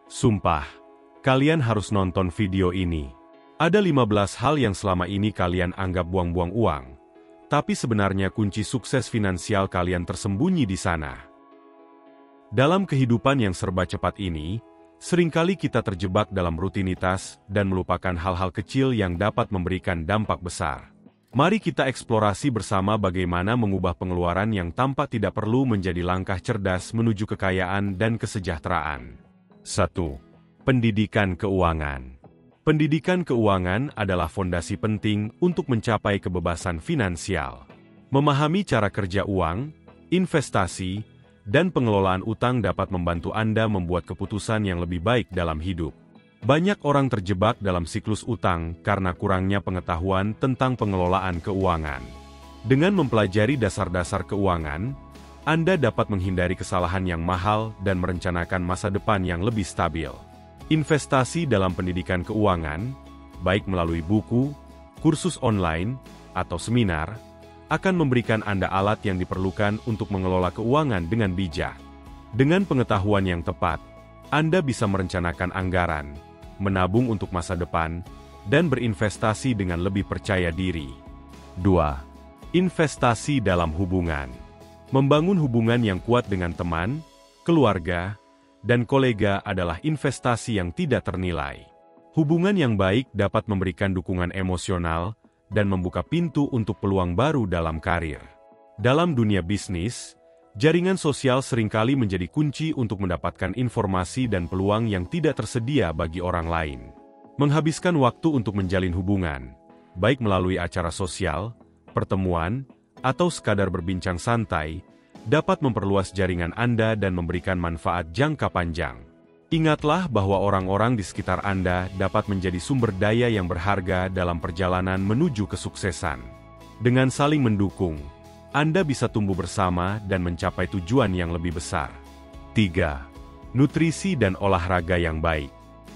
Sumpah, kalian harus nonton video ini. Ada 15 hal yang selama ini kalian anggap buang-buang uang, tapi sebenarnya kunci sukses finansial kalian tersembunyi di sana. Dalam kehidupan yang serba cepat ini, seringkali kita terjebak dalam rutinitas dan melupakan hal-hal kecil yang dapat memberikan dampak besar. Mari kita eksplorasi bersama bagaimana mengubah pengeluaran yang tampak tidak perlu menjadi langkah cerdas menuju kekayaan dan kesejahteraan. 1. Pendidikan keuangan. Pendidikan keuangan adalah fondasi penting untuk mencapai kebebasan finansial. Memahami cara kerja uang, investasi, dan pengelolaan utang dapat membantu Anda membuat keputusan yang lebih baik dalam hidup. Banyak orang terjebak dalam siklus utang karena kurangnya pengetahuan tentang pengelolaan keuangan. Dengan mempelajari dasar-dasar keuangan, Anda dapat menghindari kesalahan yang mahal dan merencanakan masa depan yang lebih stabil. Investasi dalam pendidikan keuangan, baik melalui buku, kursus online, atau seminar, akan memberikan Anda alat yang diperlukan untuk mengelola keuangan dengan bijak. Dengan pengetahuan yang tepat, Anda bisa merencanakan anggaran, menabung untuk masa depan, dan berinvestasi dengan lebih percaya diri. 2. Investasi dalam hubungan. Membangun hubungan yang kuat dengan teman, keluarga, dan kolega adalah investasi yang tidak ternilai. Hubungan yang baik dapat memberikan dukungan emosional dan membuka pintu untuk peluang baru dalam karir. Dalam dunia bisnis, jaringan sosial seringkali menjadi kunci untuk mendapatkan informasi dan peluang yang tidak tersedia bagi orang lain. Menghabiskan waktu untuk menjalin hubungan, baik melalui acara sosial, pertemuan, atau sekadar berbincang santai, dapat memperluas jaringan Anda dan memberikan manfaat jangka panjang. Ingatlah bahwa orang-orang di sekitar Anda dapat menjadi sumber daya yang berharga dalam perjalanan menuju kesuksesan. Dengan saling mendukung, Anda bisa tumbuh bersama dan mencapai tujuan yang lebih besar. 3. Nutrisi dan olahraga yang baik.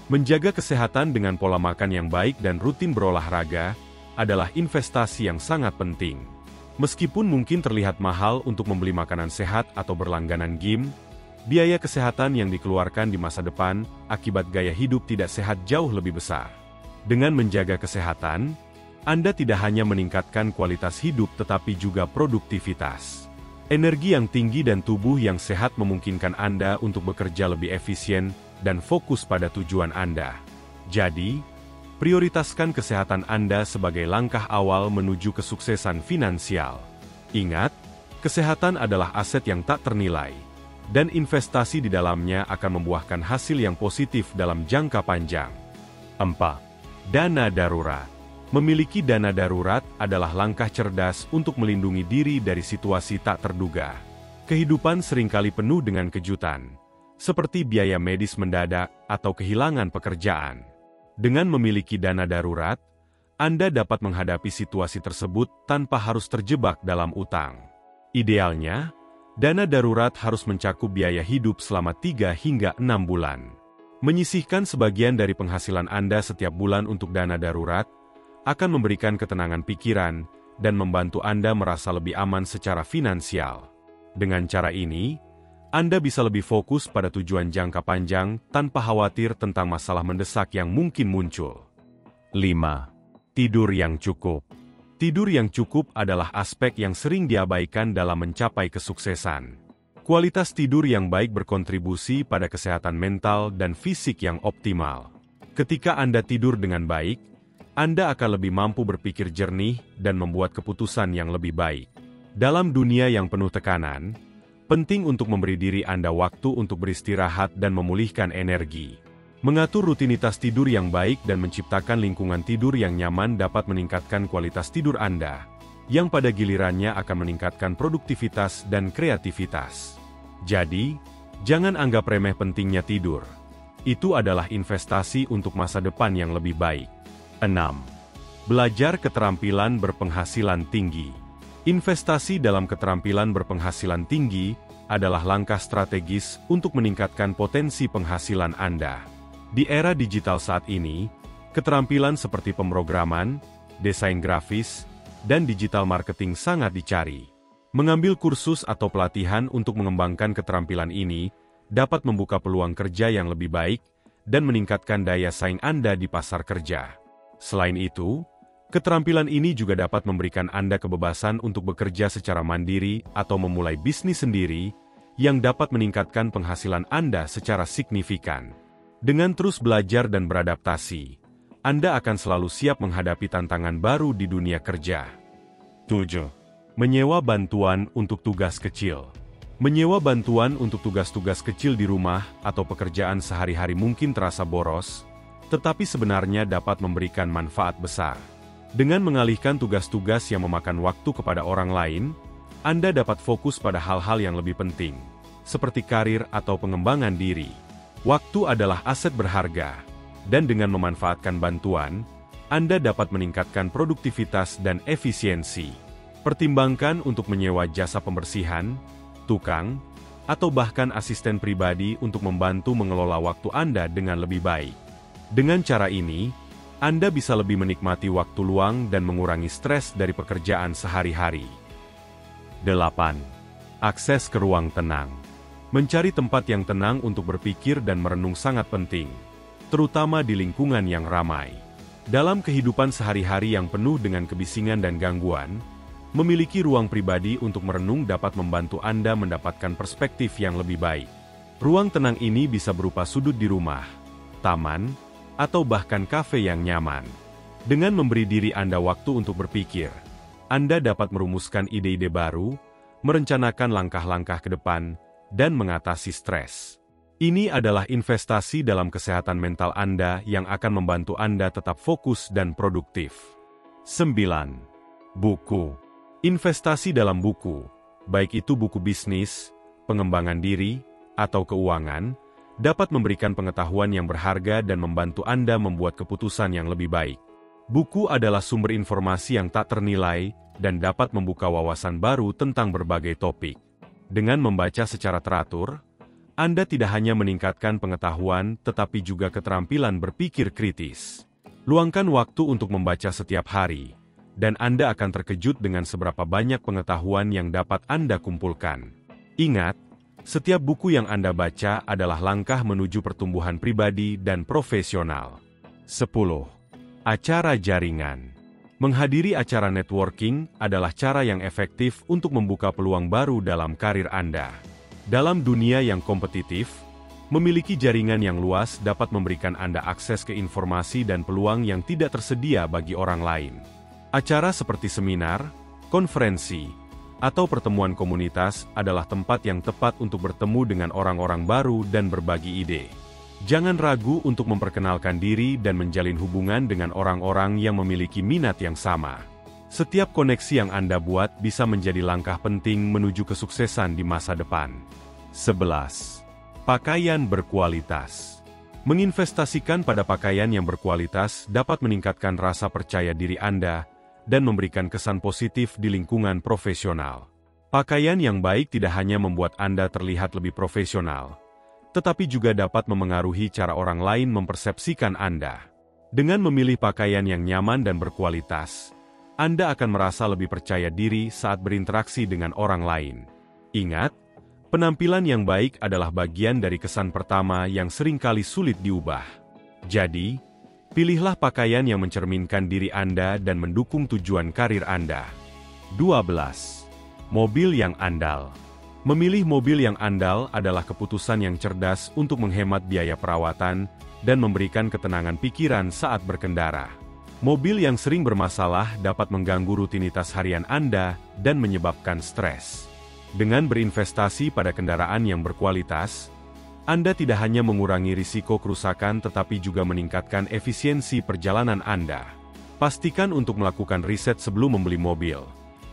Menjaga kesehatan dengan pola makan yang baik dan rutin berolahraga adalah investasi yang sangat penting. Meskipun mungkin terlihat mahal untuk membeli makanan sehat atau berlangganan gym, biaya kesehatan yang dikeluarkan di masa depan akibat gaya hidup tidak sehat jauh lebih besar. Dengan menjaga kesehatan, Anda tidak hanya meningkatkan kualitas hidup tetapi juga produktivitas. Energi yang tinggi dan tubuh yang sehat memungkinkan Anda untuk bekerja lebih efisien dan fokus pada tujuan Anda. Jadi, prioritaskan kesehatan Anda sebagai langkah awal menuju kesuksesan finansial. Ingat, kesehatan adalah aset yang tak ternilai, dan investasi di dalamnya akan membuahkan hasil yang positif dalam jangka panjang. 4. Dana darurat. Memiliki dana darurat adalah langkah cerdas untuk melindungi diri dari situasi tak terduga. Kehidupan seringkali penuh dengan kejutan, seperti biaya medis mendadak atau kehilangan pekerjaan. Dengan memiliki dana darurat, Anda dapat menghadapi situasi tersebut tanpa harus terjebak dalam utang. Idealnya, dana darurat harus mencakup biaya hidup selama 3 hingga 6 bulan. Menyisihkan sebagian dari penghasilan Anda setiap bulan untuk dana darurat akan memberikan ketenangan pikiran dan membantu Anda merasa lebih aman secara finansial. Dengan cara ini, Anda bisa lebih fokus pada tujuan jangka panjang tanpa khawatir tentang masalah mendesak yang mungkin muncul. 5. Tidur yang cukup. Tidur yang cukup adalah aspek yang sering diabaikan dalam mencapai kesuksesan. Kualitas tidur yang baik berkontribusi pada kesehatan mental dan fisik yang optimal. Ketika Anda tidur dengan baik, Anda akan lebih mampu berpikir jernih dan membuat keputusan yang lebih baik. Dalam dunia yang penuh tekanan, penting untuk memberi diri Anda waktu untuk beristirahat dan memulihkan energi. Mengatur rutinitas tidur yang baik dan menciptakan lingkungan tidur yang nyaman dapat meningkatkan kualitas tidur Anda, yang pada gilirannya akan meningkatkan produktivitas dan kreativitas. Jadi, jangan anggap remeh pentingnya tidur. Itu adalah investasi untuk masa depan yang lebih baik. 6. Belajar keterampilan berpenghasilan tinggi. Investasi dalam keterampilan berpenghasilan tinggi adalah langkah strategis untuk meningkatkan potensi penghasilan Anda. Di era digital saat ini, keterampilan seperti pemrograman, desain grafis, dan digital marketing sangat dicari. Mengambil kursus atau pelatihan untuk mengembangkan keterampilan ini dapat membuka peluang kerja yang lebih baik dan meningkatkan daya saing Anda di pasar kerja. Selain itu, keterampilan ini juga dapat memberikan Anda kebebasan untuk bekerja secara mandiri atau memulai bisnis sendiri yang dapat meningkatkan penghasilan Anda secara signifikan. Dengan terus belajar dan beradaptasi, Anda akan selalu siap menghadapi tantangan baru di dunia kerja. 7. Menyewa bantuan untuk tugas kecil. Menyewa bantuan untuk tugas-tugas kecil di rumah atau pekerjaan sehari-hari mungkin terasa boros, tetapi sebenarnya dapat memberikan manfaat besar. Dengan mengalihkan tugas-tugas yang memakan waktu kepada orang lain, Anda dapat fokus pada hal-hal yang lebih penting, seperti karir atau pengembangan diri. Waktu adalah aset berharga, dan dengan memanfaatkan bantuan, Anda dapat meningkatkan produktivitas dan efisiensi. Pertimbangkan untuk menyewa jasa pembersihan, tukang, atau bahkan asisten pribadi untuk membantu mengelola waktu Anda dengan lebih baik. Dengan cara ini, Anda bisa lebih menikmati waktu luang dan mengurangi stres dari pekerjaan sehari-hari. 8. Akses ke ruang tenang. Mencari tempat yang tenang untuk berpikir dan merenung sangat penting, terutama di lingkungan yang ramai. Dalam kehidupan sehari-hari yang penuh dengan kebisingan dan gangguan, memiliki ruang pribadi untuk merenung dapat membantu Anda mendapatkan perspektif yang lebih baik. Ruang tenang ini bisa berupa sudut di rumah, taman, atau bahkan kafe yang nyaman. Dengan memberi diri Anda waktu untuk berpikir, Anda dapat merumuskan ide-ide baru, merencanakan langkah-langkah ke depan, dan mengatasi stres. Ini adalah investasi dalam kesehatan mental Anda yang akan membantu Anda tetap fokus dan produktif. 9. Buku. Investasi dalam buku, baik itu buku bisnis, pengembangan diri, atau keuangan, dapat memberikan pengetahuan yang berharga dan membantu Anda membuat keputusan yang lebih baik. Buku adalah sumber informasi yang tak ternilai dan dapat membuka wawasan baru tentang berbagai topik. Dengan membaca secara teratur, Anda tidak hanya meningkatkan pengetahuan tetapi juga keterampilan berpikir kritis. Luangkan waktu untuk membaca setiap hari, dan Anda akan terkejut dengan seberapa banyak pengetahuan yang dapat Anda kumpulkan. Ingat, setiap buku yang Anda baca adalah langkah menuju pertumbuhan pribadi dan profesional. 10. Acara jaringan. Menghadiri acara networking adalah cara yang efektif untuk membuka peluang baru dalam karir Anda. Dalam dunia yang kompetitif, memiliki jaringan yang luas dapat memberikan Anda akses ke informasi dan peluang yang tidak tersedia bagi orang lain. Acara seperti seminar, konferensi, atau pertemuan komunitas adalah tempat yang tepat untuk bertemu dengan orang-orang baru dan berbagi ide. Jangan ragu untuk memperkenalkan diri dan menjalin hubungan dengan orang-orang yang memiliki minat yang sama. Setiap koneksi yang Anda buat bisa menjadi langkah penting menuju kesuksesan di masa depan. 11. Pakaian berkualitas. Menginvestasikan pada pakaian yang berkualitas dapat meningkatkan rasa percaya diri Anda dan memberikan kesan positif di lingkungan profesional. Pakaian yang baik tidak hanya membuat Anda terlihat lebih profesional, tetapi juga dapat memengaruhi cara orang lain mempersepsikan Anda. Dengan memilih pakaian yang nyaman dan berkualitas, Anda akan merasa lebih percaya diri saat berinteraksi dengan orang lain. Ingat, penampilan yang baik adalah bagian dari kesan pertama yang seringkali sulit diubah. Jadi, pilihlah pakaian yang mencerminkan diri Anda dan mendukung tujuan karir Anda. 12. Mobil yang andal. Memilih mobil yang andal adalah keputusan yang cerdas untuk menghemat biaya perawatan dan memberikan ketenangan pikiran saat berkendara. Mobil yang sering bermasalah dapat mengganggu rutinitas harian Anda dan menyebabkan stres. Dengan berinvestasi pada kendaraan yang berkualitas, Anda tidak hanya mengurangi risiko kerusakan tetapi juga meningkatkan efisiensi perjalanan Anda. Pastikan untuk melakukan riset sebelum membeli mobil,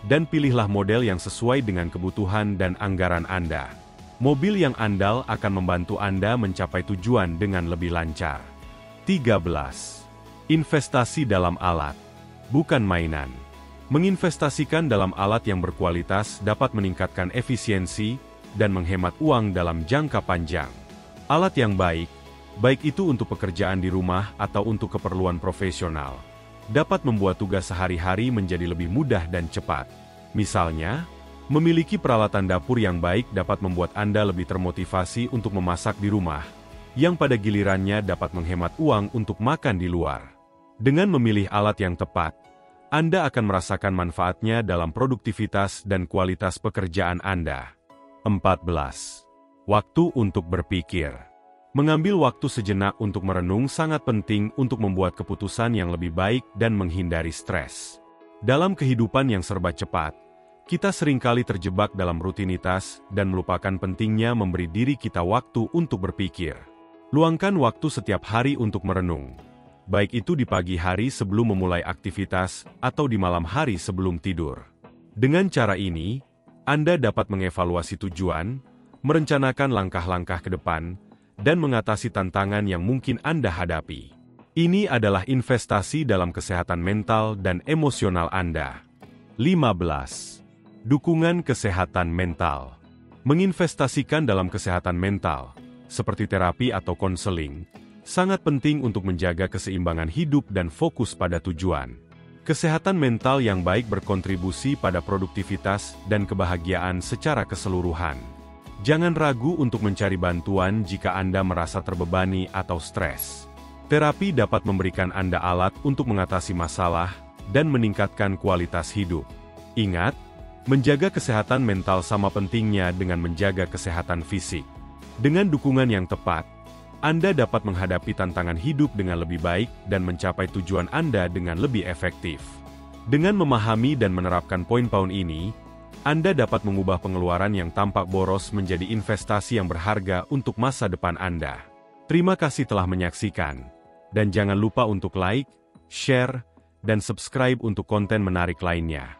dan pilihlah model yang sesuai dengan kebutuhan dan anggaran Anda. Mobil yang andal akan membantu Anda mencapai tujuan dengan lebih lancar. 13. Investasi dalam alat, bukan mainan. Menginvestasikan dalam alat yang berkualitas dapat meningkatkan efisiensi dan menghemat uang dalam jangka panjang. Alat yang baik, baik itu untuk pekerjaan di rumah atau untuk keperluan profesional, dapat membuat tugas sehari-hari menjadi lebih mudah dan cepat. Misalnya, memiliki peralatan dapur yang baik dapat membuat Anda lebih termotivasi untuk memasak di rumah, yang pada gilirannya dapat menghemat uang untuk makan di luar. Dengan memilih alat yang tepat, Anda akan merasakan manfaatnya dalam produktivitas dan kualitas pekerjaan Anda. 14. Waktu untuk berpikir. Mengambil waktu sejenak untuk merenung sangat penting untuk membuat keputusan yang lebih baik dan menghindari stres. Dalam kehidupan yang serba cepat, kita seringkali terjebak dalam rutinitas dan melupakan pentingnya memberi diri kita waktu untuk berpikir. Luangkan waktu setiap hari untuk merenung, baik itu di pagi hari sebelum memulai aktivitas atau di malam hari sebelum tidur. Dengan cara ini, Anda dapat mengevaluasi tujuan, merencanakan langkah-langkah ke depan, dan mengatasi tantangan yang mungkin Anda hadapi. Ini adalah investasi dalam kesehatan mental dan emosional Anda. 15. Dukungan kesehatan mental. Menginvestasikan dalam kesehatan mental, seperti terapi atau konseling, sangat penting untuk menjaga keseimbangan hidup dan fokus pada tujuan. Kesehatan mental yang baik berkontribusi pada produktivitas dan kebahagiaan secara keseluruhan. Jangan ragu untuk mencari bantuan jika Anda merasa terbebani atau stres. Terapi dapat memberikan Anda alat untuk mengatasi masalah dan meningkatkan kualitas hidup. Ingat, menjaga kesehatan mental sama pentingnya dengan menjaga kesehatan fisik. Dengan dukungan yang tepat, Anda dapat menghadapi tantangan hidup dengan lebih baik dan mencapai tujuan Anda dengan lebih efektif. Dengan memahami dan menerapkan poin-poin ini, Anda dapat mengubah pengeluaran yang tampak boros menjadi investasi yang berharga untuk masa depan Anda. Terima kasih telah menyaksikan, dan jangan lupa untuk like, share, dan subscribe untuk konten menarik lainnya.